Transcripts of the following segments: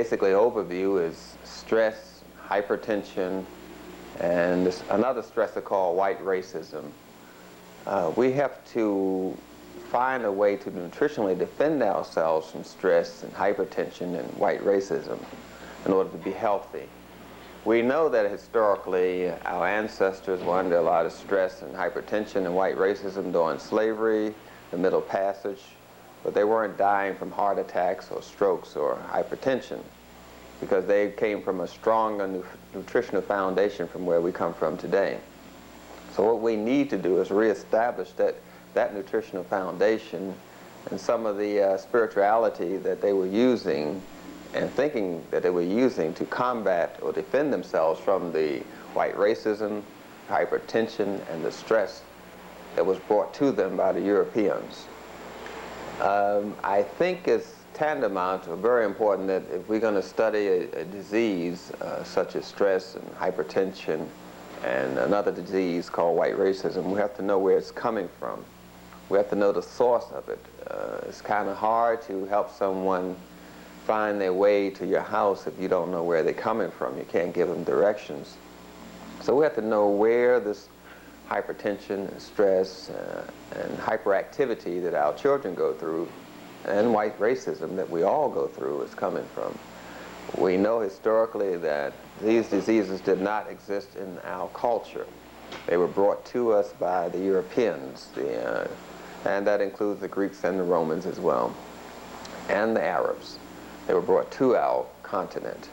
basically overview is stress, hypertension, and another stressor called white racism. We have to find a way to nutritionally defend ourselves from stress and hypertension and white racism in order to be healthy. We know that historically our ancestors were under a lot of stress and hypertension and white racism during slavery, the Middle Passage, but they weren't dying from heart attacks or strokes or hypertension because they came from a stronger nutritional foundation from where we come from today. So what we need to do is reestablish that nutritional foundation and some of the spirituality that they were using and thinking that they were using to combat or defend themselves from the white racism, hypertension, and the stress that was brought to them by the Europeans. I think it's tantamount or very important that if we're going to study a disease such as stress and hypertension and another disease called white racism, we have to know where it's coming from. We have to know the source of it. It's kind of hard to help someone find their way to your house if you don't know where they're coming from. You can't give them directions. So we have to know where this hypertension and stress and hyperactivity that our children go through and white racism that we all go through is coming from. We know historically that these diseases did not exist in our culture. They were brought to us by the Europeans, and that includes the Greeks and the Romans as well, and the Arabs. They were brought to our continent.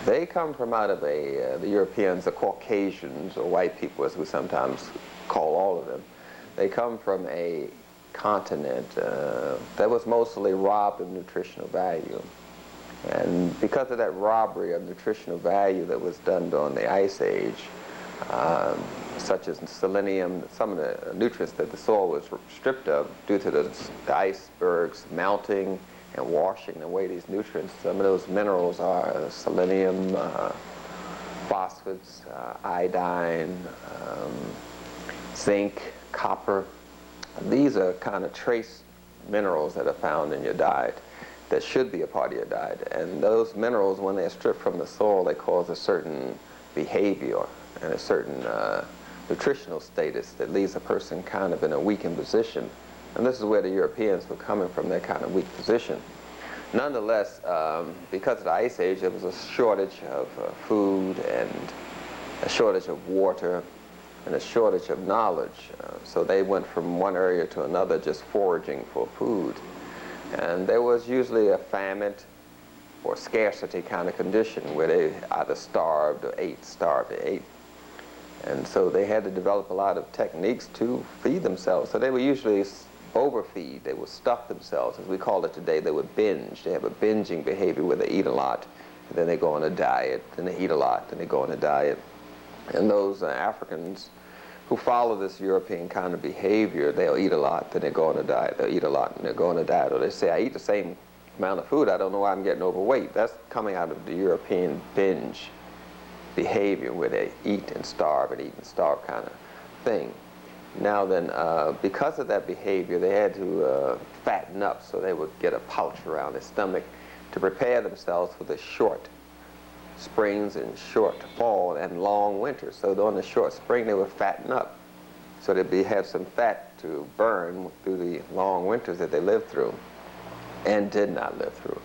They come from out of the Europeans, the Caucasians, or white people as we sometimes call all of them. They come from a continent that was mostly robbed of nutritional value. And because of that robbery of nutritional value that was done during the Ice Age, such as selenium, some of the nutrients that the soil was stripped of due to the icebergs melting and washing away these nutrients. Some of those minerals are selenium, phosphates, iodine, zinc, copper. These are kind of trace minerals that are found in your diet that should be a part of your diet. And those minerals, when they're stripped from the soil, they cause a certain behavior and a certain nutritional status that leaves a person kind of in a weakened position. And this is where the Europeans were coming from, that kind of weak position. Nonetheless, because of the Ice Age, there was a shortage of food and a shortage of water and a shortage of knowledge. So they went from one area to another just foraging for food. And there was usually a famine or scarcity kind of condition where they either starved or ate, starved or ate. And so they had to develop a lot of techniques to feed themselves. So they would usually overfeed. They would stuff themselves. As we call it today, they would binge. They have a binging behavior where they eat a lot, and then they go on a diet, then they eat a lot, then they go on a diet. And those Africans who follow this European kind of behavior, they'll eat a lot, then they go on a diet. They'll eat a lot, and they'll go on a diet. Or they say, I eat the same amount of food, I don't know why I'm getting overweight. That's coming out of the European binge behavior where they eat and starve and eat and starve kind of thing. Now then, because of that behavior, they had to fatten up, so they would get a pouch around their stomach to prepare themselves for the short springs and short fall and long winters. So during the short spring, they would fatten up, so they'd have some fat to burn through the long winters that they lived through and did not live through.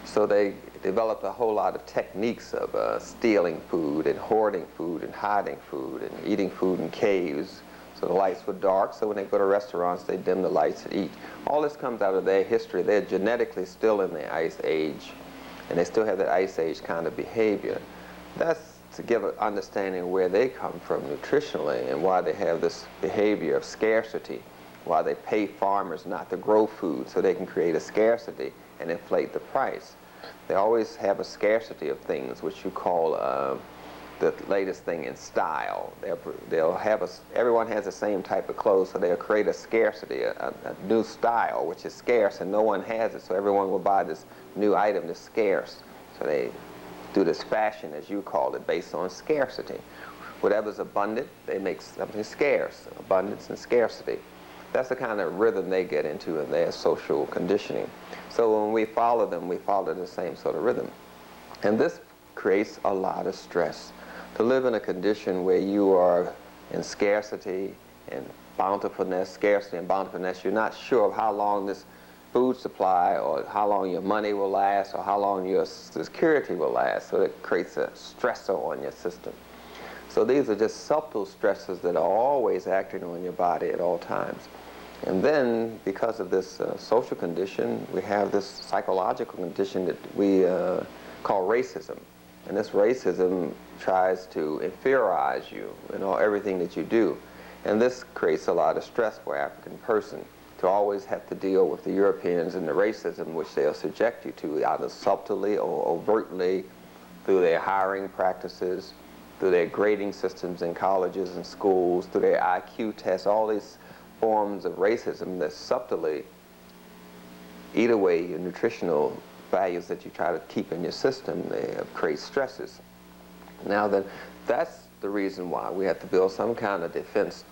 So they developed a whole lot of techniques of stealing food and hoarding food and hiding food and eating food in caves. So the lights were dark, so when they go to restaurants, they dim the lights and eat. All this comes out of their history. They're genetically still in the Ice Age, and they still have that Ice Age kind of behavior. That's to give an understanding of where they come from nutritionally and why they have this behavior of scarcity, why they pay farmers not to grow food so they can create a scarcity and inflate the price. They always have a scarcity of things, which you call the latest thing in style. They'll have everyone has the same type of clothes, so they'll create a scarcity, a new style, which is scarce, and no one has it, so everyone will buy this new item that's scarce. So they do this fashion, as you call it, based on scarcity. Whatever's abundant, they make something scarce, abundance and scarcity. That's the kind of rhythm they get into in their social conditioning. So when we follow them, we follow the same sort of rhythm. And this creates a lot of stress. To live in a condition where you are in scarcity and bountifulness, scarcity and bountifulness, you're not sure of how long this food supply or how long your money will last or how long your security will last. So it creates a stressor on your system. So these are just subtle stresses that are always acting on your body at all times. And then, because of this social condition, we have this psychological condition that we call racism. And this racism tries to inferiorize you in everything that you do. And this creates a lot of stress for an African person, to always have to deal with the Europeans and the racism which they'll subject you to, either subtly or overtly, through their hiring practices, through their grading systems in colleges and schools, through their IQ tests, all these forms of racism that subtly eat away your nutritional values that you try to keep in your system. They create stresses. Now then, that's the reason why we have to build some kind of defense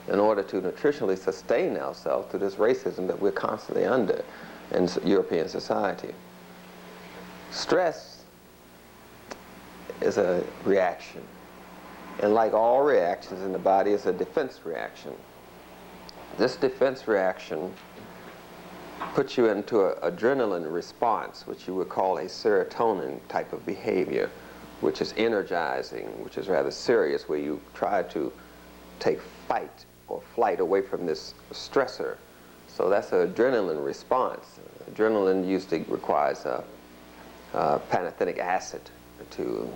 in order to nutritionally sustain ourselves through this racism that we're constantly under in European society. Stress is a reaction. And like all reactions in the body, it's a defense reaction. This defense reaction puts you into an adrenaline response, which you would call a serotonin type of behavior, which is energizing, which is rather serious, where you try to take fight or flight away from this stressor. So that's an adrenaline response. Adrenaline usually requires pantothenic acid to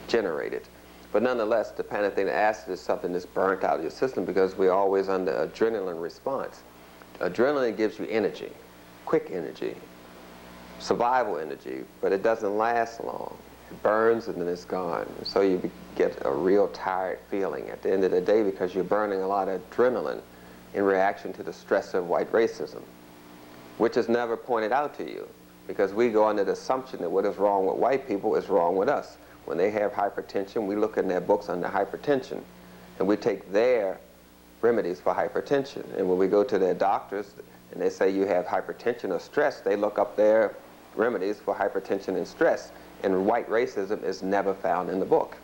generate it. But nonetheless, the pantothenic acid is something that's burnt out of your system because we're always under adrenaline response. Adrenaline gives you energy, quick energy, survival energy, but it doesn't last long. It burns and then it's gone. So you get a real tired feeling at the end of the day because you're burning a lot of adrenaline in reaction to the stress of white racism, which is never pointed out to you because we go under the assumption that what is wrong with white people is wrong with us. When they have hypertension, we look in their books under hypertension and we take their remedies for hypertension. And when we go to their doctors and they say you have hypertension or stress, they look up their remedies for hypertension and stress. And white racism is never found in the book.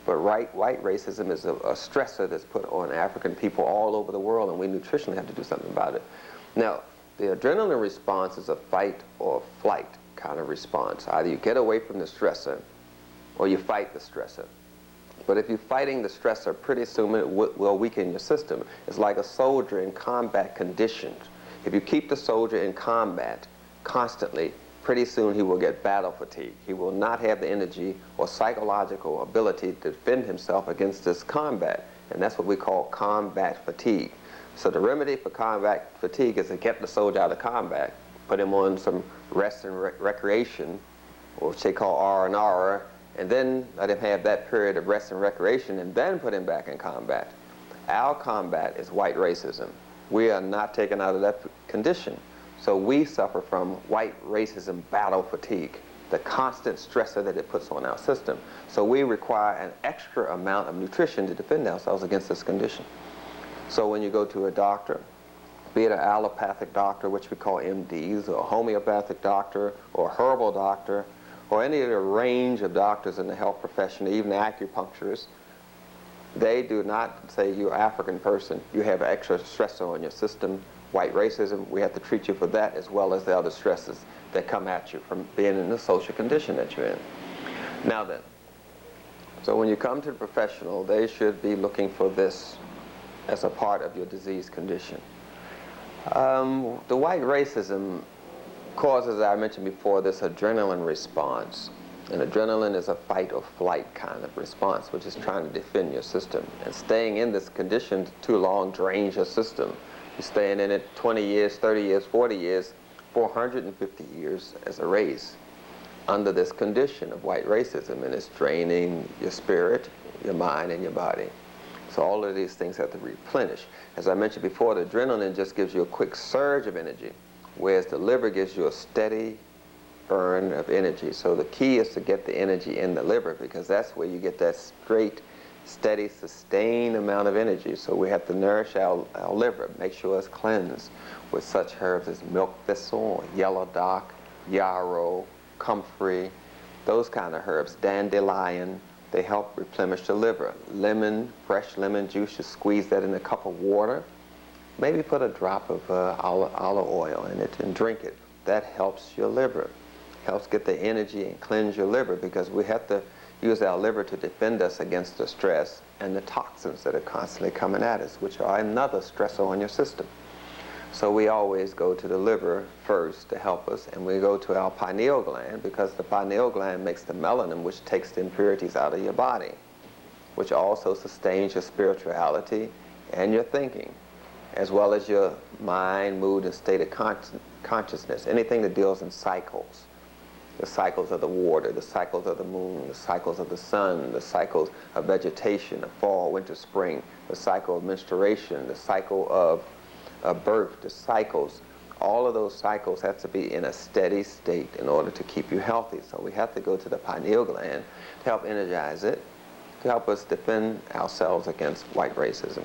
But white racism is a stressor that's put on African people all over the world, and we nutritionally have to do something about it. Now, the adrenaline response is a fight or flight kind of response. Either you get away from the stressor or you fight the stressor. But if you're fighting the stressor, pretty soon it will weaken your system. It's like a soldier in combat conditions. If you keep the soldier in combat constantly, pretty soon he will get battle fatigue. He will not have the energy or psychological ability to defend himself against this combat. And that's what we call combat fatigue. So the remedy for combat fatigue is to get the soldier out of combat, put him on some rest and recreation, or which they call R&R, and then let him have that period of rest and recreation and then put him back in combat. Our combat is white racism. We are not taken out of that condition. So we suffer from white racism battle fatigue, the constant stressor that it puts on our system. So we require an extra amount of nutrition to defend ourselves against this condition. So when you go to a doctor, be it an allopathic doctor, which we call MDs, or a homeopathic doctor, or a herbal doctor, or any of the range of doctors in the health profession, even acupuncturists, they do not say you're an African person, you have an extra stressor on your system, white racism, we have to treat you for that as well as the other stresses that come at you from being in the social condition that you're in. Now then, so when you come to the professional, they should be looking for this as a part of your disease condition. The white racism causes, as I mentioned before, this adrenaline response. And adrenaline is a fight or flight kind of response, which is trying to defend your system. And staying in this condition too long drains your system. You're staying in it 20 years, 30 years, 40 years, 450 years as a race under this condition of white racism, and it's draining your spirit, your mind, and your body. So all of these things have to replenish. As I mentioned before, the adrenaline just gives you a quick surge of energy, whereas the liver gives you a steady burn of energy. So the key is to get the energy in the liver, because that's where you get that straight steady, sustained amount of energy. So we have to nourish our liver, make sure it's cleansed with such herbs as milk thistle, yellow dock, yarrow, comfrey, those kind of herbs, dandelion. They help replenish the liver. Lemon, fresh lemon juice, you squeeze that in a cup of water. Maybe put a drop of olive oil in it and drink it. That helps your liver. Helps get the energy and cleanse your liver, because we have to use our liver to defend us against the stress and the toxins that are constantly coming at us, which are another stressor on your system. So we always go to the liver first to help us, and we go to our pineal gland, because the pineal gland makes the melanin, which takes the impurities out of your body, which also sustains your spirituality and your thinking, as well as your mind, mood, and state of consciousness. Anything that deals in cycles. The cycles of the water, the cycles of the moon, the cycles of the sun, the cycles of vegetation, of fall, winter, spring, the cycle of menstruation, the cycle of birth, the cycles. All of those cycles have to be in a steady state in order to keep you healthy. So we have to go to the pineal gland to help energize it, to help us defend ourselves against white racism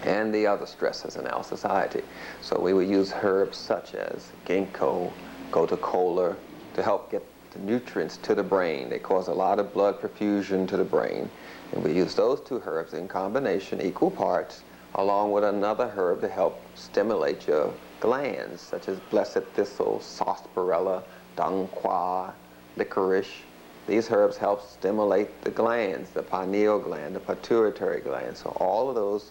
and the other stresses in our society. So we would use herbs such as ginkgo, gotu-kola, to help get the nutrients to the brain. They cause a lot of blood perfusion to the brain. And we use those two herbs in combination, equal parts, along with another herb to help stimulate your glands, such as blessed thistle, sarsaparilla, dongqua, licorice. These herbs help stimulate the glands, the pineal gland, the pituitary gland. So all of those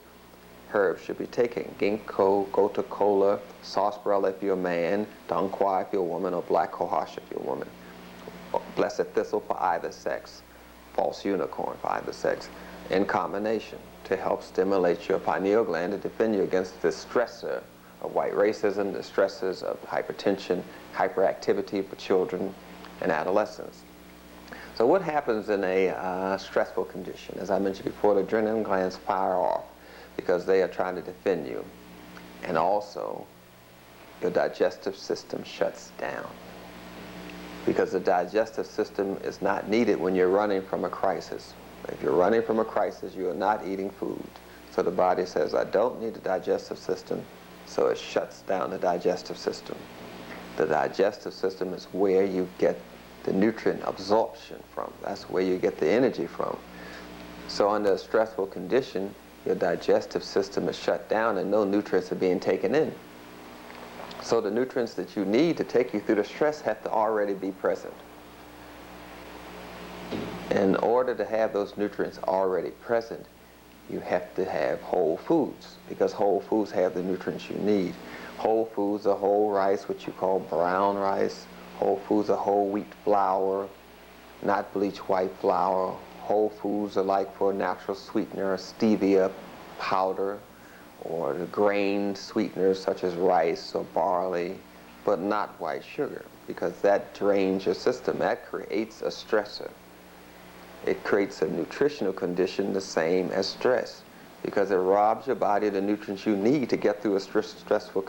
herbs should be taken. Ginkgo, gotu-kola, sarsaparilla if you're a man, dongqua if you're a woman, or black cohosh if you're a woman. Blessed thistle for either sex, false unicorn for either sex, in combination to help stimulate your pineal gland to defend you against the stressor of white racism, the stressors of hypertension, hyperactivity for children and adolescents. So what happens in a stressful condition? As I mentioned before, the adrenaline glands fire off because they are trying to defend you. And also, your digestive system shuts down, because the digestive system is not needed when you're running from a crisis. If you're running from a crisis, you are not eating food. So the body says, I don't need the digestive system, so it shuts down the digestive system. The digestive system is where you get the nutrient absorption from. That's where you get the energy from. So under a stressful condition, your digestive system is shut down and no nutrients are being taken in. So the nutrients that you need to take you through the stress have to already be present. In order to have those nutrients already present, you have to have whole foods, because whole foods have the nutrients you need. Whole foods are whole rice, which you call brown rice. Whole foods are whole wheat flour, not bleached white flour. Whole foods are like for natural sweetener, stevia powder, or the grain sweeteners such as rice or barley, but not white sugar, because that drains your system. That creates a stressor. It creates a nutritional condition the same as stress, because it robs your body of the nutrients you need to get through a stressful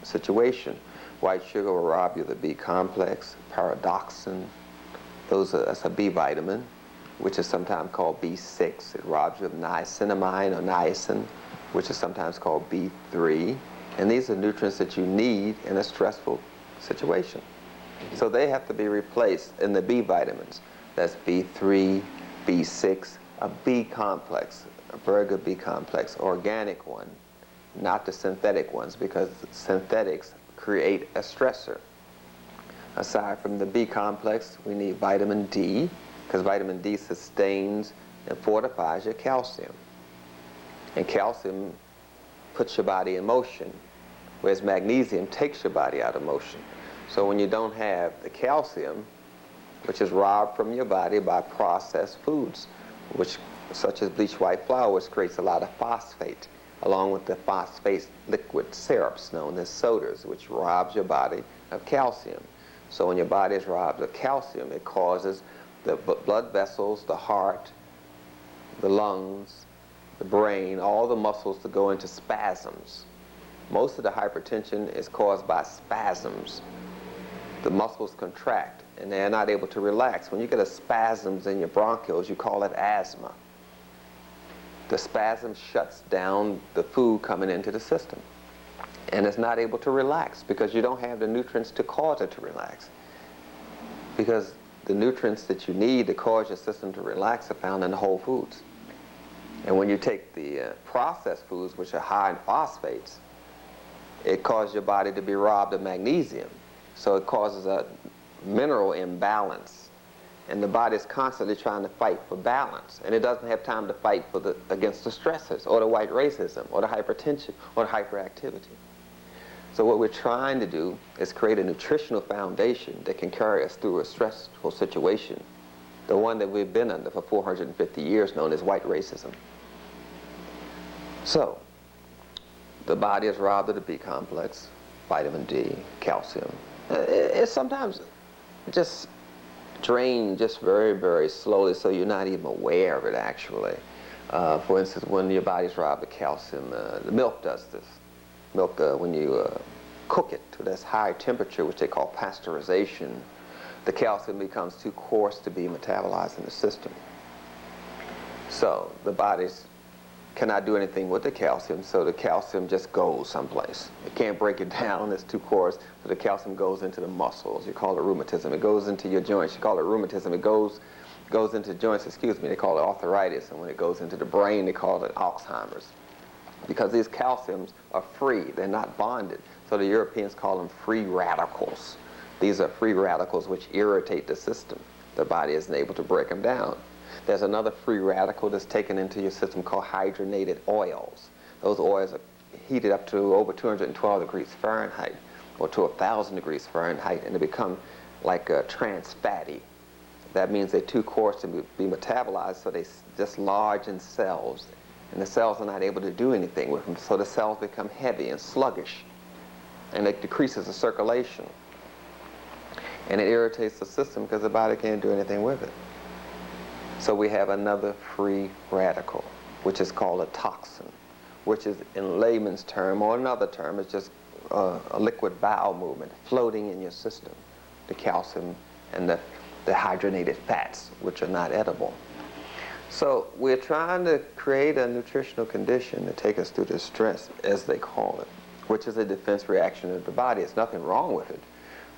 situation. White sugar will rob you of the B complex, pyridoxine. That's a B vitamin, which is sometimes called B6. It robs you of niacinamide or niacin, which is sometimes called B3. And these are nutrients that you need in a stressful situation. So they have to be replaced in the B vitamins. That's B3, B6, a B complex, a very good B complex, organic one, not the synthetic ones, because synthetics create a stressor. Aside from the B complex, we need vitamin D, because vitamin D sustains and fortifies your calcium. And calcium puts your body in motion, whereas magnesium takes your body out of motion. So when you don't have the calcium, which is robbed from your body by processed foods, such as bleached white flour, which creates a lot of phosphate, along with the phosphate liquid syrups known as sodas, which robs your body of calcium. So when your body is robbed of calcium, it causes the blood vessels, the heart, the lungs, the brain, all the muscles to go into spasms. Most of the hypertension is caused by spasms. The muscles contract and they're not able to relax. When you get a spasms in your bronchioles, you call it asthma. the spasm shuts down the food coming into the system. And it's not able to relax because you don't have the nutrients to cause it to relax. Because the nutrients that you need to cause your system to relax are found in the whole foods. And when you take the processed foods, which are high in phosphates, it causes your body to be robbed of magnesium. So it causes a mineral imbalance. And the body is constantly trying to fight for balance. And it doesn't have time to fight for against the stressors, or the white racism, or the hypertension, or the hyperactivity. So what we're trying to do is create a nutritional foundation that can carry us through a stressful situation, the one that we've been under for 450 years, known as white racism. So, the body is robbed of the B complex, vitamin D, calcium. It's sometimes just drained just very, very slowly, so you're not even aware of it, actually. For instance, when your body's robbed of calcium, the milk does this. Milk, when you cook it to this high temperature, which they call pasteurization, the calcium becomes too coarse to be metabolized in the system. So the body cannot do anything with the calcium, so the calcium just goes someplace. It can't break it down, it's too coarse, so the calcium goes into the muscles. You call it rheumatism. It goes into your joints. You call it rheumatism. It goes into joints, they call it arthritis, and when it goes into the brain, they call it Alzheimer's. Because these calciums are free, they're not bonded. So the Europeans call them free radicals. These are free radicals which irritate the system. The body isn't able to break them down. There's another free radical that's taken into your system called hydrogenated oils. Those oils are heated up to over 212 degrees Fahrenheit, or to 1,000 degrees Fahrenheit, and they become like trans fatty. That means they're too coarse to be metabolized, so they just lodge in cells. And the cells are not able to do anything with them, so the cells become heavy and sluggish, and it decreases the circulation. And it irritates the system because the body can't do anything with it. So we have another free radical, which is called a toxin, which is, in layman's term, or another term, is just a liquid bowel movement floating in your system, the calcium and the hydrogenated fats, which are not edible. So we're trying to create a nutritional condition to take us through this stress, as they call it, which is a defense reaction of the body. There's nothing wrong with it.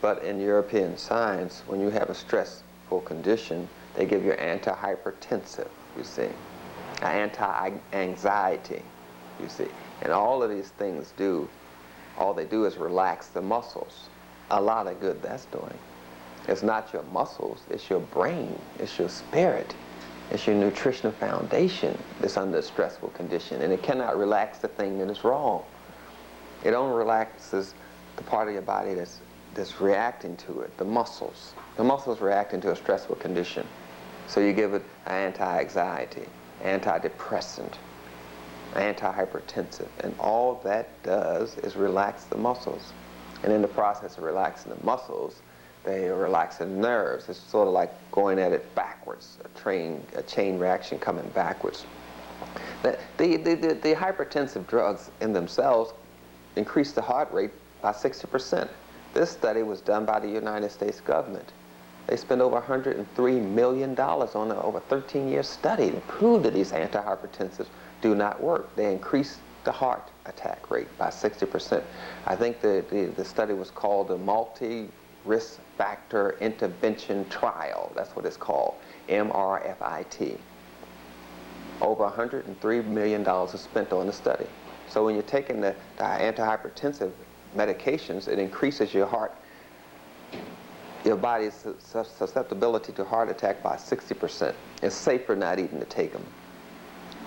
But in European science, when you have a stressful condition, they give you antihypertensive, you see, anti-anxiety, you see. And all of these things all they do is relax the muscles. A lot of good that's doing. It's not your muscles, it's your brain, it's your spirit. It's your nutritional foundation that's under a stressful condition, and it cannot relax the thing that is wrong. It only relaxes the part of your body that's reacting to it, the muscles. The muscles reacting to a stressful condition. So you give it anti-anxiety, antidepressant, antihypertensive, and all that does is relax the muscles. And in the process of relaxing the muscles, they relax the nerves. It's sort of like going at it backwards, a chain reaction coming backwards. The hypertensive drugs in themselves increase the heart rate by 60%. This study was done by the United States government. They spent over $103 million on an over 13-year study to prove that these antihypertensives do not work. They increase the heart attack rate by 60%. I think the study was called the Multi-Risk Factor Intervention Trial. That's what it's called, MRFIT. Over $103 million is spent on the study. So when you're taking the antihypertensive medications, it increases your body's susceptibility to heart attack by 60%. It's safer not even to take them.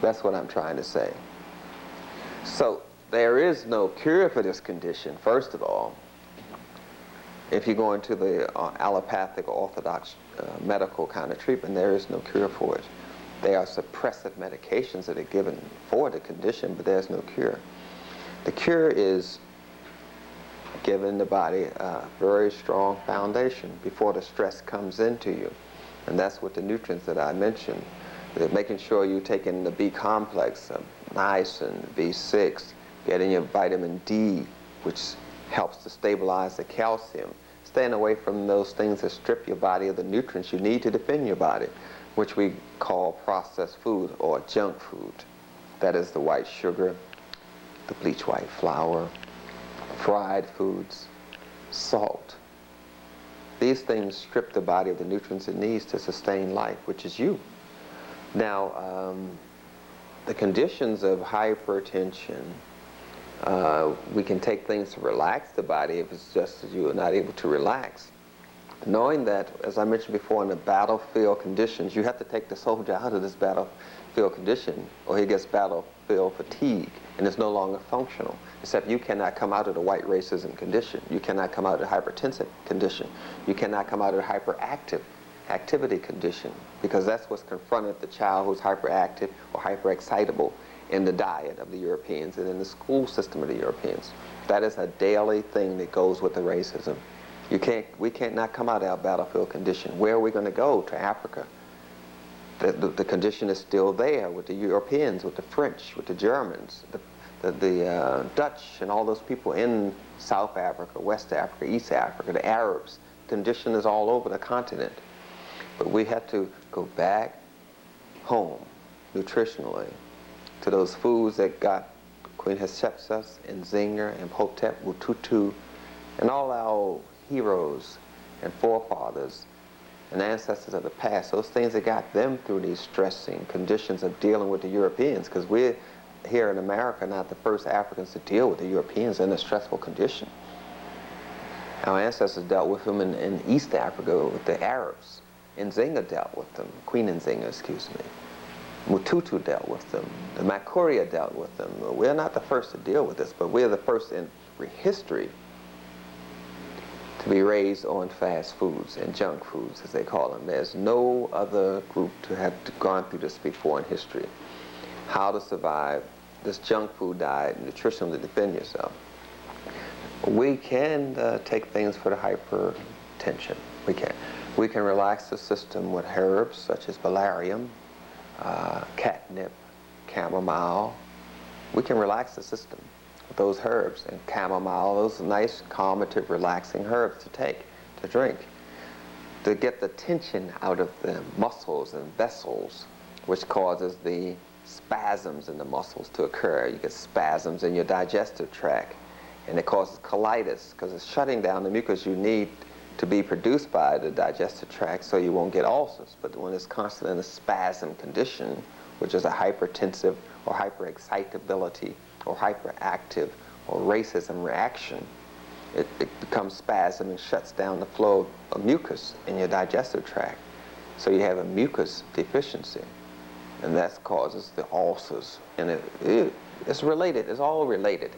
That's what I'm trying to say. So there is no cure for this condition, first of all. If you go into the allopathic or orthodox medical kind of treatment, there is no cure for it. There are suppressive medications that are given for the condition, but there's no cure. The cure is giving the body a very strong foundation before the stress comes into you. And that's what the nutrients that I mentioned. They're making sure you're taking the B complex, niacin, B6, getting your vitamin D, which helps to stabilize the calcium. Staying away from those things that strip your body of the nutrients you need to defend your body, which we call processed food or junk food. That is the white sugar, the bleach white flour, fried foods, salt. These things strip the body of the nutrients it needs to sustain life, which is you. Now, the conditions of hypertension, we can take things to relax the body if it's just that you are not able to relax. Knowing that, as I mentioned before, in the battlefield conditions, you have to take the soldier out of this battlefield condition, or he gets battlefield fatigue, and is no longer functional. Except you cannot come out of the white racism condition. You cannot come out of the hypertensive condition. You cannot come out of the hyperactive activity condition, because that's what's confronted the child who's hyperactive or hyperexcitable in the diet of the Europeans and in the school system of the Europeans. That is a daily thing that goes with the racism. We can't not come out of our battlefield condition. Where are we going to go? To Africa. The condition is still there with the Europeans, with the French, with the Germans, the Dutch, and all those people in South Africa, West Africa, East Africa, the Arabs. Condition is all over the continent. But we have to go back home, nutritionally, to those foods that got Queen Hatshepsut and Zinger and Hotep, Wututu, and all our heroes and forefathers and ancestors of the past, those things that got them through these stressing conditions of dealing with the Europeans, because we're here in America not the first Africans to deal with the Europeans in a stressful condition. Our ancestors dealt with them in East Africa with the Arabs. Nzinga dealt with them, Queen Nzinga, excuse me. Mututu dealt with them. The Makuria dealt with them. We're not the first to deal with this, but we're the first in history to be raised on fast foods and junk foods, as they call them. There's no other group to have gone through this before in history. How to survive this junk food diet, nutrition to defend yourself. We can take things for the hypertension. We can. We can relax the system with herbs such as valerian, catnip, chamomile. We can relax the system with those herbs, and chamomile, those nice, calmative, relaxing herbs to take, to drink, to get the tension out of the muscles and vessels, which causes the spasms in the muscles to occur. You get spasms in your digestive tract, and it causes colitis because it's shutting down the mucus you need to be produced by the digestive tract so you won't get ulcers. But when it's constantly in a spasm condition, which is a hypertensive or hyperexcitability or hyperactive or racism reaction, it becomes spasm and shuts down the flow of mucus in your digestive tract. So you have a mucus deficiency, and that causes the ulcers. And it's related, it's all related.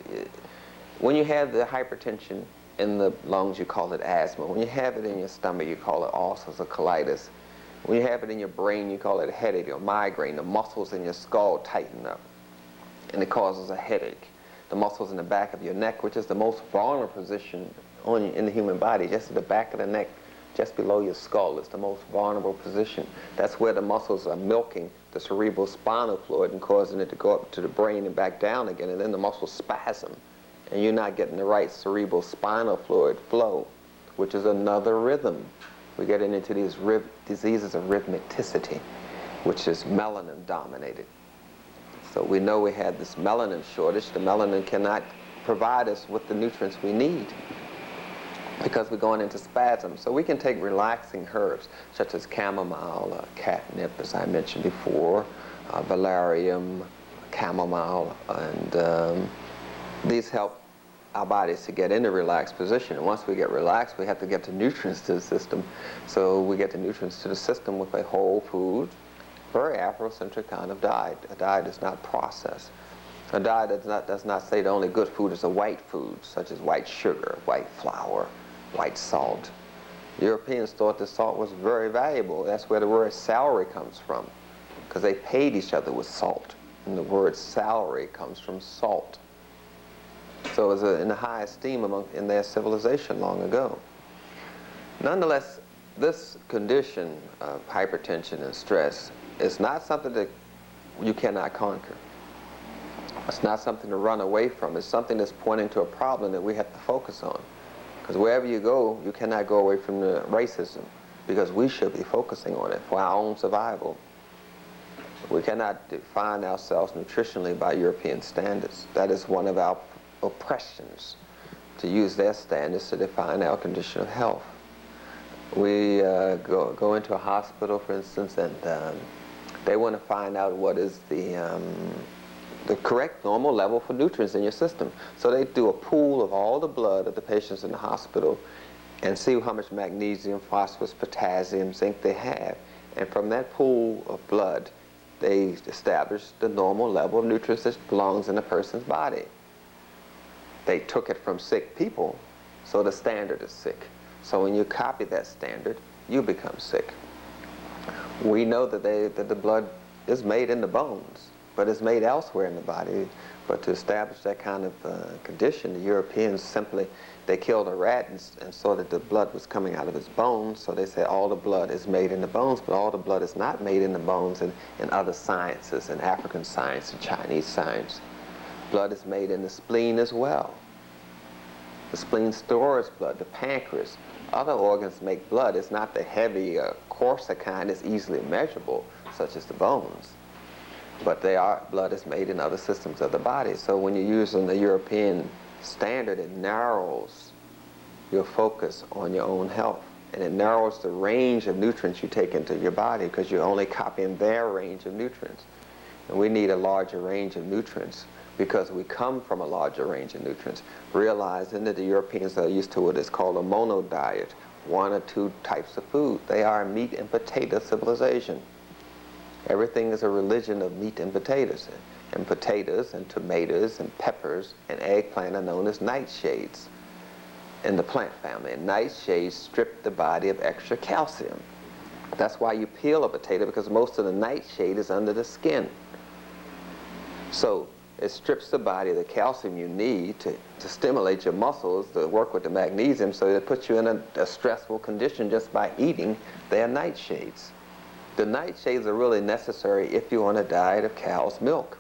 When you have the hypertension in the lungs, you call it asthma. When you have it in your stomach, you call it ulcers or colitis. When you have it in your brain, you call it a headache or migraine. The muscles in your skull tighten up, and it causes a headache. The muscles in the back of your neck, which is the most vulnerable position in the human body, just at the back of the neck, just below your skull, is the most vulnerable position. That's where the muscles are milking the cerebral spinal fluid and causing it to go up to the brain and back down again, and then the muscles spasm, and you're not getting the right cerebral spinal fluid flow, which is another rhythm. We're getting into these diseases of rhythmicity, which is melanin dominated. So we know we had this melanin shortage. The melanin cannot provide us with the nutrients we need because we're going into spasms. So we can take relaxing herbs such as chamomile, catnip, as I mentioned before, valerian, chamomile, and these help our bodies to get in a relaxed position. And once we get relaxed, we have to get the nutrients to the system. So we get the nutrients to the system with a whole food, very Afrocentric kind of diet. A diet is not processed. A diet does not say the only good food is a white food, such as white sugar, white flour, white salt. Europeans thought the salt was very valuable. That's where the word salary comes from, because they paid each other with salt. And the word salary comes from salt. So it was in the high esteem in their civilization long ago. Nonetheless, this condition of hypertension and stress is not something that you cannot conquer. It's not something to run away from. It's something that's pointing to a problem that we have to focus on. Because wherever you go, you cannot go away from the racism, because we should be focusing on it for our own survival. We cannot define ourselves nutritionally by European standards. That is one of our oppressions, to use their standards to define our condition of health. We go into a hospital, for instance, and they want to find out what is the correct normal level for nutrients in your system. So they do a pool of all the blood of the patients in the hospital and see how much magnesium, phosphorus, potassium, zinc they have. And from that pool of blood, they establish the normal level of nutrients that belongs in a person's body. They took it from sick people, so the standard is sick. So when you copy that standard, you become sick. We know that the blood is made in the bones, but it's made elsewhere in the body. But to establish that kind of condition, the Europeans simply, they killed a rat and saw that the blood was coming out of its bones, so they said all the blood is made in the bones, but all the blood is not made in the bones in other sciences, in African science and Chinese science. Blood is made in the spleen as well. The spleen stores blood, the pancreas. Other organs make blood. It's not the heavy, coarser kind that's easily measurable, such as the bones. But blood is made in other systems of the body. So when you're using the European standard, it narrows your focus on your own health. And it narrows the range of nutrients you take into your body because you're only copying their range of nutrients. And we need a larger range of nutrients because we come from a larger range of nutrients, realizing that the Europeans are used to what is called a mono diet, one or two types of food. They are a meat and potato civilization. Everything is a religion of meat and potatoes. And potatoes and tomatoes and peppers and eggplant are known as nightshades in the plant family. And nightshades strip the body of extra calcium. That's why you peel a potato, because most of the nightshade is under the skin. So it strips the body of the calcium you need to stimulate your muscles to work with the magnesium, so it puts you in a stressful condition just by eating their nightshades. The nightshades are really necessary if you're on a diet of cow's milk,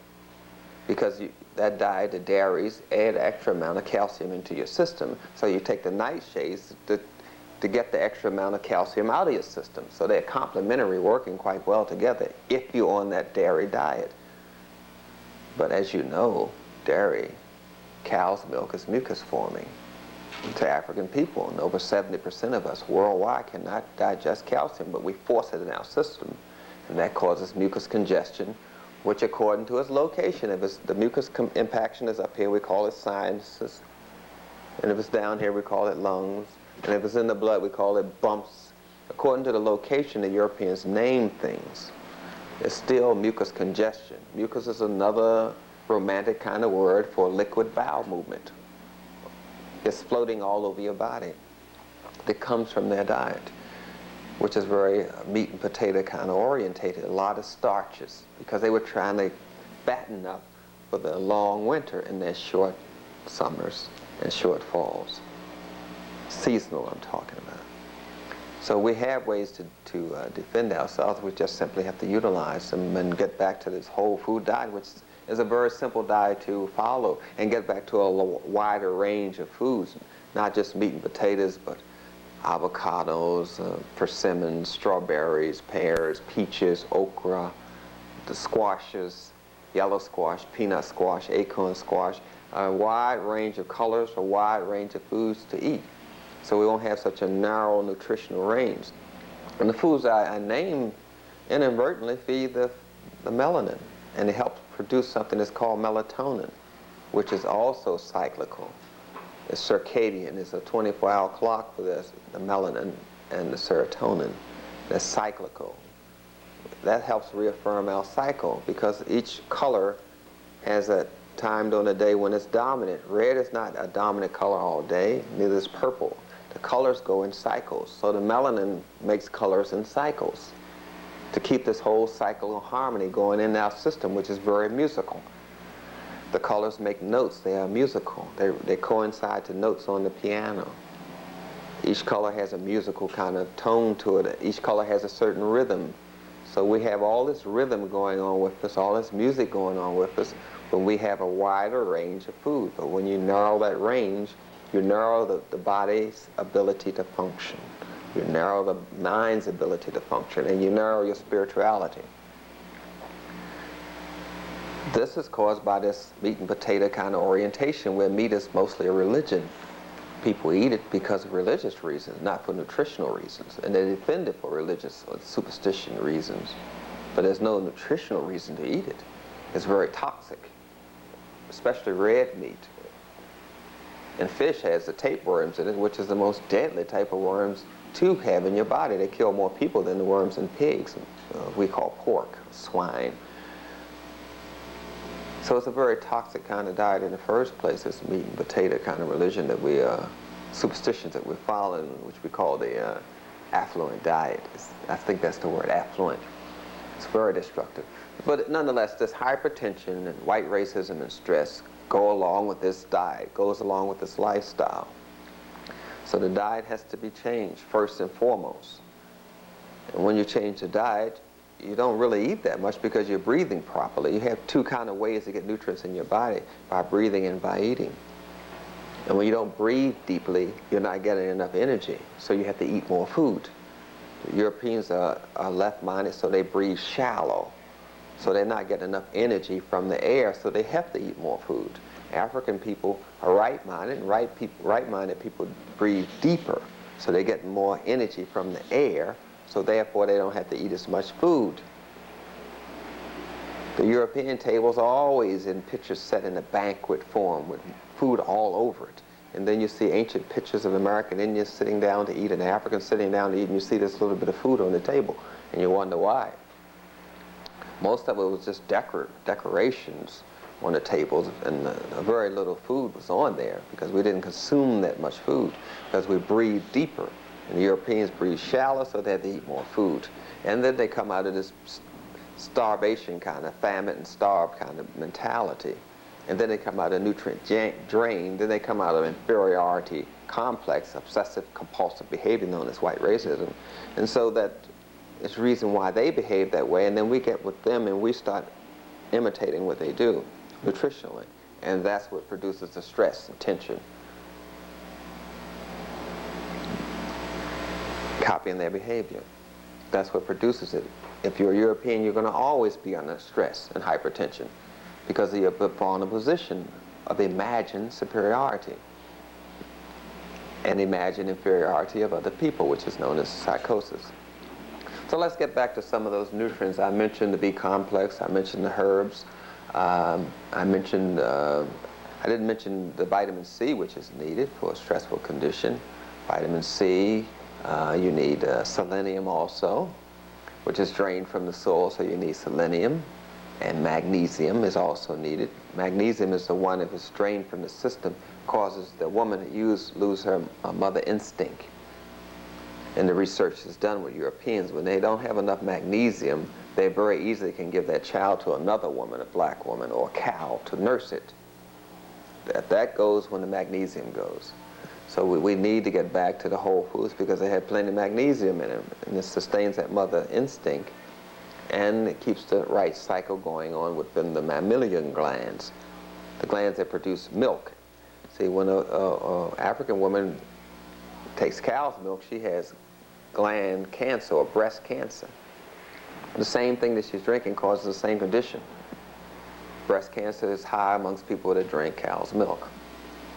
because that diet, the dairies, add an extra amount of calcium into your system. So you take the nightshades to get the extra amount of calcium out of your system. So they're complementary, working quite well together if you're on that dairy diet. But as you know, dairy, cow's milk is mucus forming to African people, and over 70% of us worldwide cannot digest calcium, but we force it in our system, and that causes mucus congestion, which according to its location, if the mucus impaction is up here, we call it sinuses, and if it's down here, we call it lungs, and if it's in the blood, we call it bumps. According to the location, the Europeans name things. It's still mucus congestion. Mucus is another romantic kind of word for liquid bowel movement. It's floating all over your body. It comes from their diet, which is very meat and potato kind of orientated. A lot of starches, because they were trying to fatten up for the long winter in their short summers and short falls. Seasonal, I'm talking about. So we have ways to defend ourselves. We just simply have to utilize them and get back to this whole food diet, which is a very simple diet to follow, and get back to a wider range of foods, not just meat and potatoes, but avocados, persimmons, strawberries, pears, peaches, okra, the squashes, yellow squash, peanut squash, acorn squash, a wide range of colors, a wide range of foods to eat. So we won't have such a narrow nutritional range. And the foods I name inadvertently feed the melanin, and it helps produce something that's called melatonin, which is also cyclical. It's circadian. It's a 24-hour clock for the melanin and the serotonin. That's cyclical. That helps reaffirm our cycle, because each color has a time during the day when it's dominant. Red is not a dominant color all day, neither is purple. The colors go in cycles, so the melanin makes colors in cycles to keep this whole cycle of harmony going in our system, which is very musical. The colors make notes. They are musical. They coincide to notes on the piano. Each color has a musical kind of tone to it. Each color has a certain rhythm. So we have all this rhythm going on with us, all this music going on with us, when we have a wider range of food. But when you narrow that range, you narrow the body's ability to function. You narrow the mind's ability to function, and you narrow your spirituality. This is caused by this meat and potato kind of orientation where meat is mostly a religion. People eat it because of religious reasons, not for nutritional reasons. And they defend it for religious or superstition reasons. But there's no nutritional reason to eat it. It's very toxic, especially red meat. And fish has the tapeworms in it, which is the most deadly type of worms to have in your body. They kill more people than the worms in pigs. We call pork, swine. So it's a very toxic kind of diet in the first place. It's meat and potato kind of religion that superstitions that we're following, which we call the affluent diet. I think that's the word, affluent. It's very destructive. But nonetheless, this hypertension and white racism and stress go along with this diet, goes along with this lifestyle. So the diet has to be changed first and foremost. And when you change the diet, you don't really eat that much because you're breathing properly. You have two kind of ways to get nutrients in your body, by breathing and by eating. And when you don't breathe deeply, you're not getting enough energy, so you have to eat more food. The Europeans are left-minded, so they breathe shallow. So they're not getting enough energy from the air, so they have to eat more food. African people are right-minded, and right-minded people breathe deeper, so they get more energy from the air, so therefore they don't have to eat as much food. The European tables are always in pictures set in a banquet form with food all over it. And then you see ancient pictures of American Indians sitting down to eat and Africans sitting down to eat, and you see this little bit of food on the table, and you wonder why. Most of it was just decorations on the tables, and very little food was on there because we didn't consume that much food because we breathe deeper. And the Europeans breathe shallow, so they had to eat more food. And then they come out of this starvation kind of, famine and starve kind of mentality. And then they come out of nutrient drain. Then they come out of inferiority complex, obsessive compulsive behavior known as white racism. And so that is the reason why they behave that way. And then we get with them and we start imitating what they do nutritionally. And that's what produces the stress and tension. Copying their behavior. That's what produces it. If you're a European, you're going to always be under stress and hypertension because you're put in a position of imagined superiority and imagined inferiority of other people, which is known as psychosis. So let's get back to some of those nutrients. I mentioned the B complex. I mentioned the herbs. I didn't mention the vitamin C, which is needed for a stressful condition. Vitamin C. You need selenium also, which is drained from the soil, so you need selenium. And magnesium is also needed. Magnesium is the one, if it's drained from the system, causes the woman to lose her mother instinct. And the research is done with Europeans. When they don't have enough magnesium, they very easily can give that child to another woman, a black woman, or a cow to nurse it. That goes when the magnesium goes. So we need to get back to the whole foods because they have plenty of magnesium in them, and it sustains that mother instinct, and it keeps the right cycle going on within the mammalian glands, the glands that produce milk. See, when an African woman takes cow's milk, she has gland cancer or breast cancer. The same thing that she's drinking causes the same condition. Breast cancer is high amongst people that drink cow's milk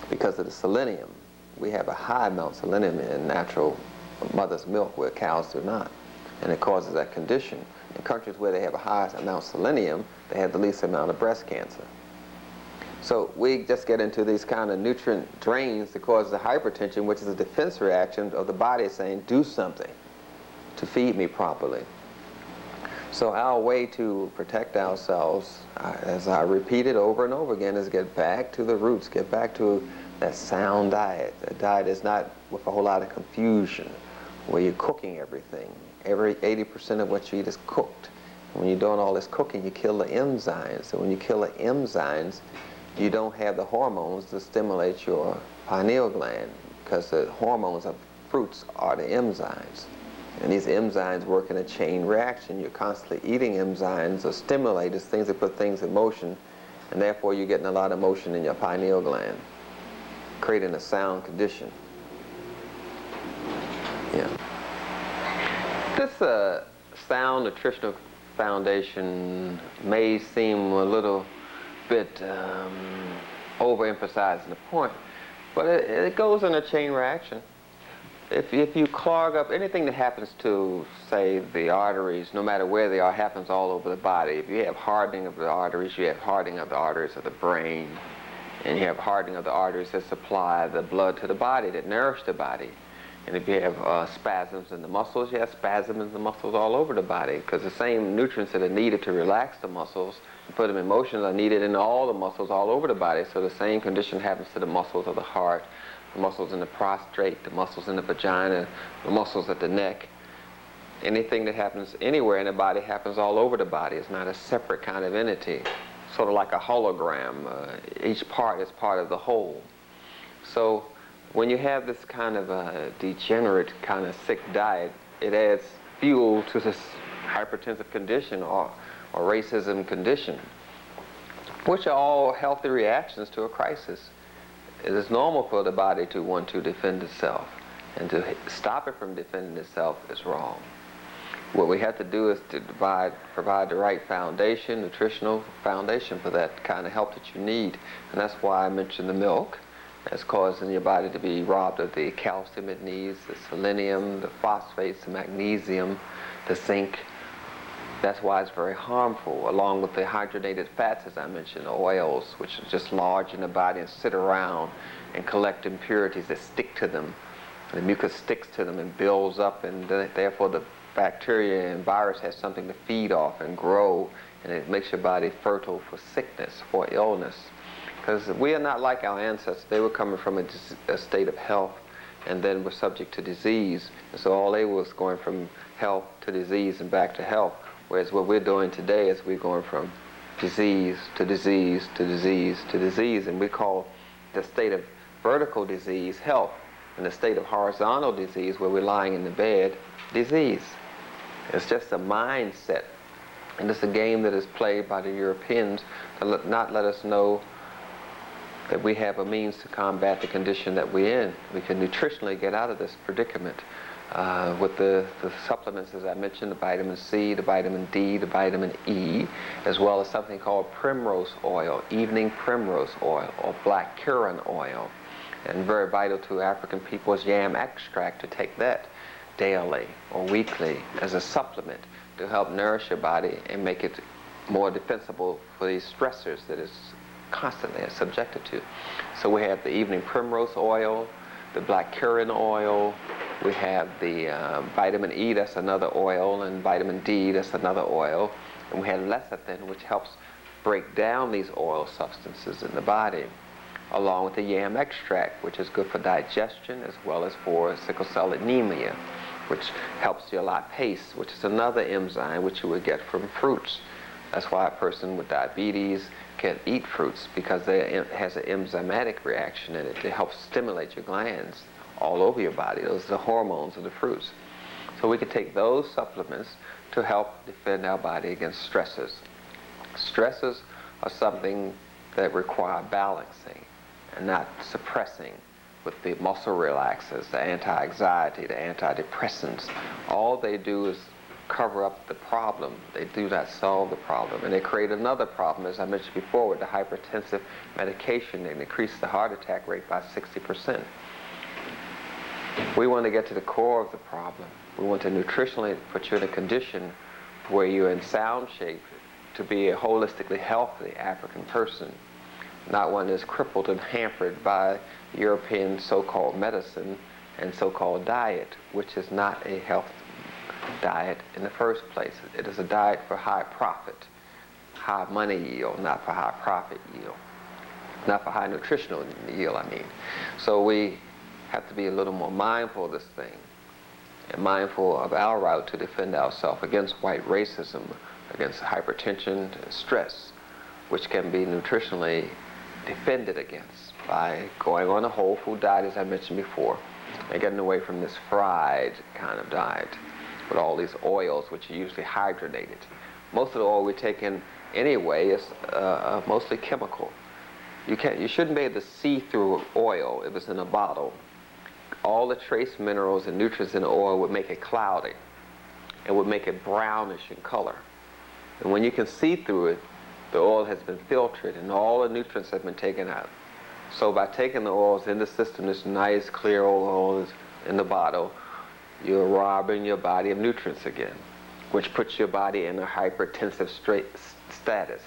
because of the selenium. We have a high amount of selenium in natural mother's milk where cows do not, and it causes that condition. In countries where they have a high amount of selenium, they have the least amount of breast cancer. So we just get into these kind of nutrient drains that cause the hypertension, which is a defense reaction of the body saying, do something to feed me properly. So our way to protect ourselves, as I repeat it over and over again, is get back to the roots, get back to that sound diet. A diet is not with a whole lot of confusion, where you're cooking everything. Every 80% of what you eat is cooked. And when you're doing all this cooking, you kill the enzymes. So when you kill the enzymes, you don't have the hormones to stimulate your pineal gland, because the hormones of fruits are the enzymes. And these enzymes work in a chain reaction. You're constantly eating enzymes or stimulators, things that put things in motion, and therefore you're getting a lot of motion in your pineal gland, creating a sound condition. Yeah. This sound nutritional foundation may seem a little bit overemphasizing the point, but it goes in a chain reaction. If you clog up anything that happens to, say, the arteries, no matter where they are, happens all over the body. If you have hardening of the arteries, you have hardening of the arteries of the brain, and you have hardening of the arteries that supply the blood to the body, that nourish the body. And if you have spasms in the muscles, you have spasms in the muscles all over the body, because the same nutrients that are needed to relax the muscles and put them in motion are needed in all the muscles all over the body. So the same condition happens to the muscles of the heart, the muscles in the prostate, the muscles in the vagina, the muscles at the neck. Anything that happens anywhere in the body happens all over the body. It's not a separate kind of entity, sort of like a hologram. Each part is part of the whole. So when you have this kind of a degenerate, kind of sick diet, it adds fuel to this hypertensive condition or racism condition, which are all healthy reactions to a crisis. It is normal for the body to want to defend itself, and to stop it from defending itself is wrong. What we have to do is to provide the right foundation, nutritional foundation for that kind of help that you need. And that's why I mentioned the milk as causing your body to be robbed of the calcium it needs, the selenium, the phosphates, the magnesium, the zinc. That's why it's very harmful, along with the hydrogenated fats, as I mentioned, the oils, which are just large in the body and sit around and collect impurities that stick to them. The mucus sticks to them and builds up, and therefore the bacteria and virus has something to feed off and grow, and it makes your body fertile for sickness, for illness. Because we are not like our ancestors. They were coming from a state of health and then were subject to disease. And so all they was going from health to disease and back to health. Whereas what we're doing today is we're going from disease to disease to disease to disease. And we call the state of vertical disease health, and the state of horizontal disease, where we're lying in the bed, disease. It's just a mindset. And it's a game that is played by the Europeans to not let us know that we have a means to combat the condition that we're in. We can nutritionally get out of this predicament with the supplements, as I mentioned, the vitamin C, the vitamin D, the vitamin E, as well as something called primrose oil, evening primrose oil, or black currant oil. And very vital to African people is yam extract, to take that daily or weekly as a supplement to help nourish your body and make it more defensible for these stressors that it's constantly subjected to. So we have the evening primrose oil, the black currant oil, we have the vitamin E, that's another oil, and vitamin D, that's another oil, and we have lecithin, which helps break down these oil substances in the body, along with the yam extract, which is good for digestion as well as for sickle cell anemia, which helps your lipase, which is another enzyme which you would get from fruits. That's why a person with diabetes can eat fruits, because it has an enzymatic reaction in it. It helps stimulate your glands all over your body. Those are the hormones of the fruits. So we can take those supplements to help defend our body against stresses. Stresses are something that require balancing and not suppressing with the muscle relaxers, the anti-anxiety, the antidepressants. All they do is cover up the problem. They do not solve the problem. And they create another problem, as I mentioned before, with the hypertensive medication. They increase the heart attack rate by 60%. We want to get to the core of the problem. We want to nutritionally put you in a condition where you're in sound shape to be a holistically healthy African person, not one that's crippled and hampered by European so-called medicine and so-called diet, which is not a health diet in the first place. It is a diet for high profit, high money yield, not for high profit yield, not for high nutritional yield, I mean. So we have to be a little more mindful of this thing, and mindful of our route to defend ourselves against white racism, against hypertension and stress, which can be nutritionally defended against by going on a whole food diet, as I mentioned before, and getting away from this fried kind of diet with all these oils, which are usually hydrogenated. Most of the oil we take in anyway is mostly chemical. You shouldn't be able to see through oil if it's in a bottle. All the trace minerals and nutrients in the oil would make it cloudy. It would make it brownish in color. And when you can see through it, the oil has been filtered and all the nutrients have been taken out. So by taking the oils in the system, this nice clear oil is in the bottle, you're robbing your body of nutrients again, which puts your body in a hypertensive status,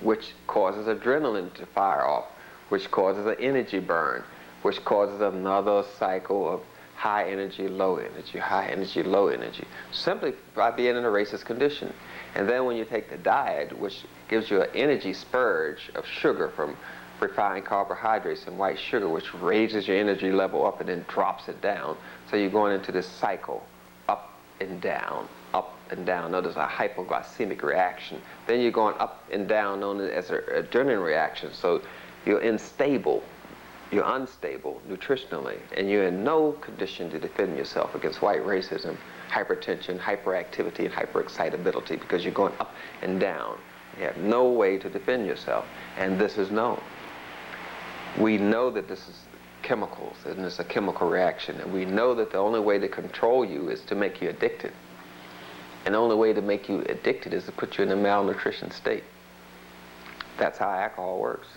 which causes adrenaline to fire off, which causes an energy burn, which causes another cycle of high energy, low energy, high energy, low energy, simply by being in a racist condition. And then when you take the diet, which gives you an energy spurge of sugar from refined carbohydrates and white sugar, which raises your energy level up and then drops it down. So you're going into this cycle, up and down, up and down. Notice a hypoglycemic reaction. Then you're going up and down, known as an adrenaline reaction. So you're unstable nutritionally, and you're in no condition to defend yourself against white racism, hypertension, hyperactivity, and hyperexcitability, because you're going up and down. You have no way to defend yourself, and this is known. We know that this is chemicals, and it's a chemical reaction, and we know that the only way to control you is to make you addicted. And the only way to make you addicted is to put you in a malnutrition state. That's how alcohol works.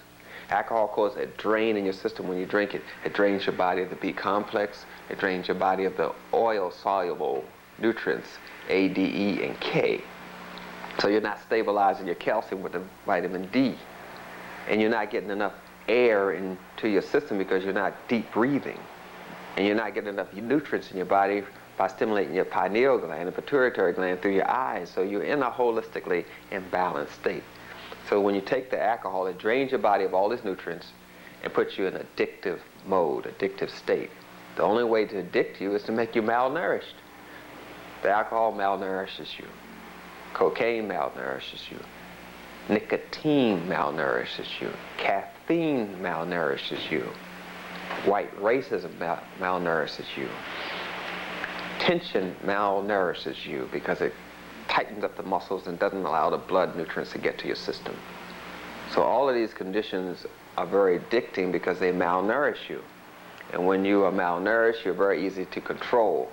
Alcohol causes a drain in your system when you drink it. It drains your body of the B complex. It drains your body of the oil-soluble nutrients, A, D, E, and K. So you're not stabilizing your calcium with the vitamin D. And you're not getting enough air into your system because you're not deep breathing. And you're not getting enough nutrients in your body by stimulating your pineal gland and pituitary gland through your eyes. So you're in a holistically imbalanced state. So when you take the alcohol, it drains your body of all these nutrients and puts you in addictive mode, addictive state. The only way to addict you is to make you malnourished. The alcohol malnourishes you. Cocaine malnourishes you. Nicotine malnourishes you. Caffeine malnourishes you. White racism malnourishes you. Tension malnourishes you because it tightens up the muscles and doesn't allow the blood nutrients to get to your system. So all of these conditions are very addicting because they malnourish you. And when you are malnourished, you're very easy to control,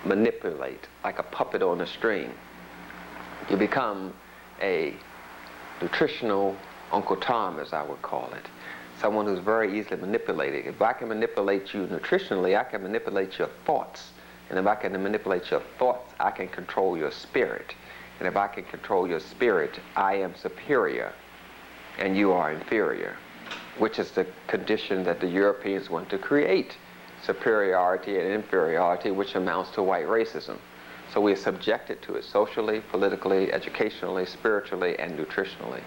manipulate, like a puppet on a string. You become a nutritional Uncle Tom, as I would call it. Someone who's very easily manipulated. If I can manipulate you nutritionally, I can manipulate your thoughts. And if I can manipulate your thoughts, I can control your spirit. And if I can control your spirit, I am superior and you are inferior, which is the condition that the Europeans want to create. Superiority and inferiority, which amounts to white racism. So we are subjected to it socially, politically, educationally, spiritually, and nutritionally.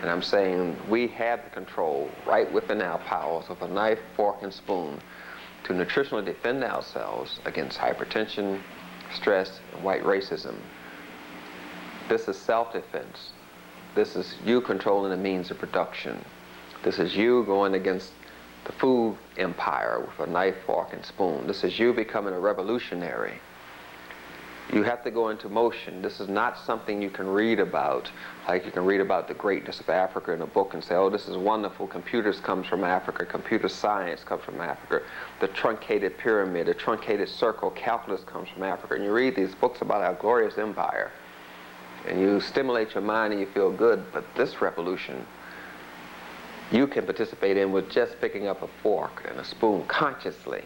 And I'm saying we have the control right within our powers with a knife, fork, and spoon to nutritionally defend ourselves against hypertension, stress, and white racism. This is self-defense. This is you controlling the means of production. This is you going against the food empire with a knife, fork, and spoon. This is you becoming a revolutionary. You have to go into motion. This is not something you can read about, like you can read about the greatness of Africa in a book and say, oh, this is wonderful. Computers comes from Africa. Computer science comes from Africa. The truncated pyramid, the truncated circle, calculus comes from Africa. And you read these books about our glorious empire, and you stimulate your mind and you feel good. But this revolution, you can participate in with just picking up a fork and a spoon consciously.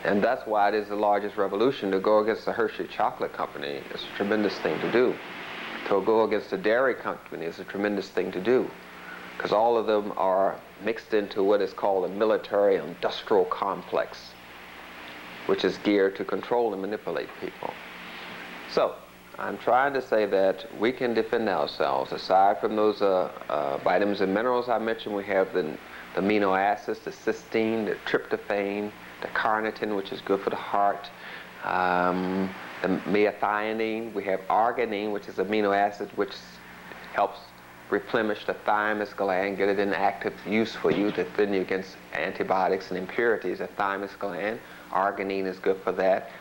And that's why it is the largest revolution. To go against the Hershey Chocolate Company is a tremendous thing to do. To go against the dairy company is a tremendous thing to do. Because all of them are mixed into what is called a military-industrial complex, which is geared to control and manipulate people. So, I'm trying to say that we can defend ourselves. Aside from those vitamins and minerals I mentioned, we have the amino acids, the cysteine, the tryptophan, the carnitine, which is good for the heart, the methionine. We have arginine, which is amino acid, which helps replenish the thymus gland, get it in active use for you to defend you against antibiotics and impurities. The thymus gland, arginine is good for that.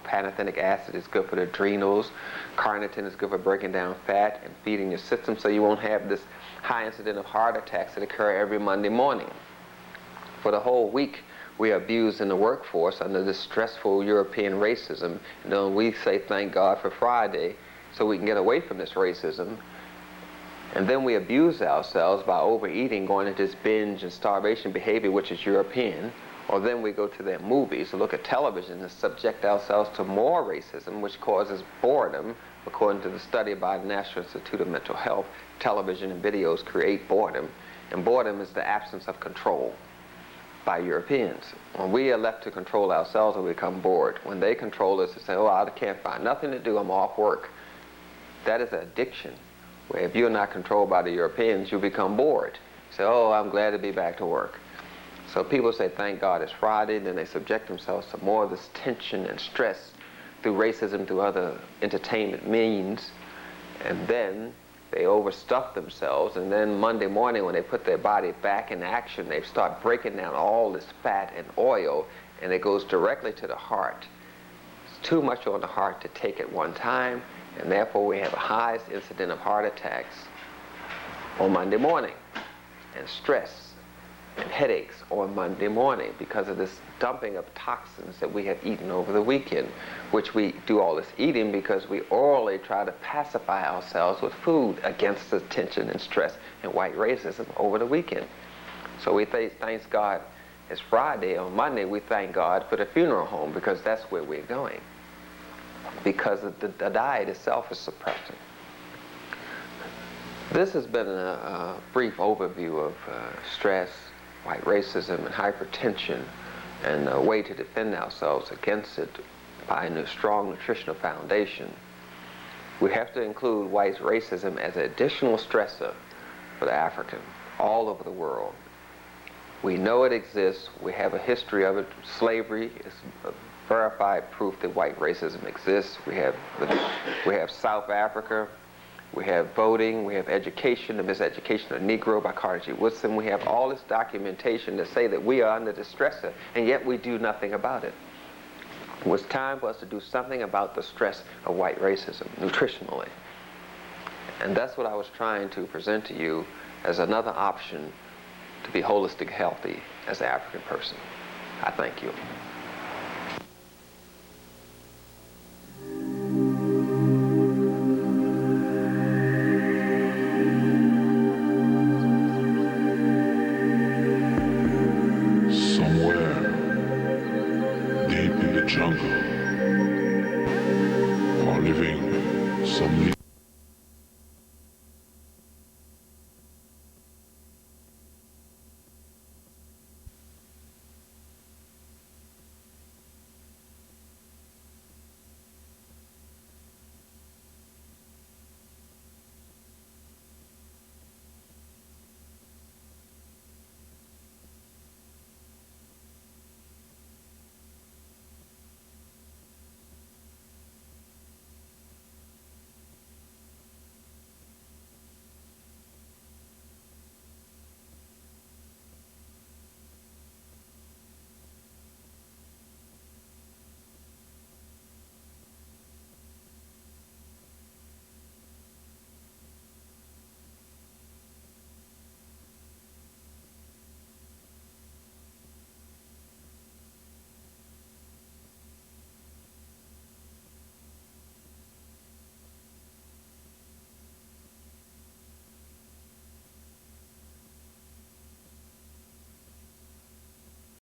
Pantothenic acid is good for the adrenals. Carnitine is good for breaking down fat and feeding your system so you won't have this high incidence of heart attacks that occur every Monday morning. For the whole week, we are abused in the workforce under this stressful European racism. And then we say thank God for Friday so we can get away from this racism. And then we abuse ourselves by overeating, going into this binge and starvation behavior, which is European. Or then we go to their movies, look at television, and subject ourselves to more racism, which causes boredom. According to the study by the National Institute of Mental Health, television and videos create boredom. And boredom is the absence of control by Europeans. When we are left to control ourselves, we become bored. When they control us and say, oh, I can't find nothing to do, I'm off work. That is an addiction, where if you're not controlled by the Europeans, you become bored. You say, oh, I'm glad to be back to work. So people say, thank God it's Friday, then they subject themselves to more of this tension and stress through racism, through other entertainment means, and then they overstuff themselves, and then Monday morning when they put their body back in action, they start breaking down all this fat and oil, and it goes directly to the heart. It's too much on the heart to take at one time, and therefore we have the highest incidence of heart attacks on Monday morning, and stress and headaches on Monday morning because of this dumping of toxins that we have eaten over the weekend, which we do all this eating because we orally try to pacify ourselves with food against the tension and stress and white racism over the weekend. So we thank God it's Friday. On Monday we thank God for the funeral home because that's where we're going, because the diet itself is suppressing. This has been a brief overview of stress, white racism, and hypertension, and a way to defend ourselves against it by a strong nutritional foundation. We have to include white racism as an additional stressor for the African all over the world. We know it exists. We have a history of it. Slavery is verified proof that white racism exists. We have South Africa. We have voting, we have education, the miseducation of Negro by Carter G. Woodson. We have all this documentation to say that we are under the stressor, and yet we do nothing about it. It was time for us to do something about the stress of white racism, nutritionally. And that's what I was trying to present to you as another option to be holistic healthy as an African person. I thank you. Jungle are living some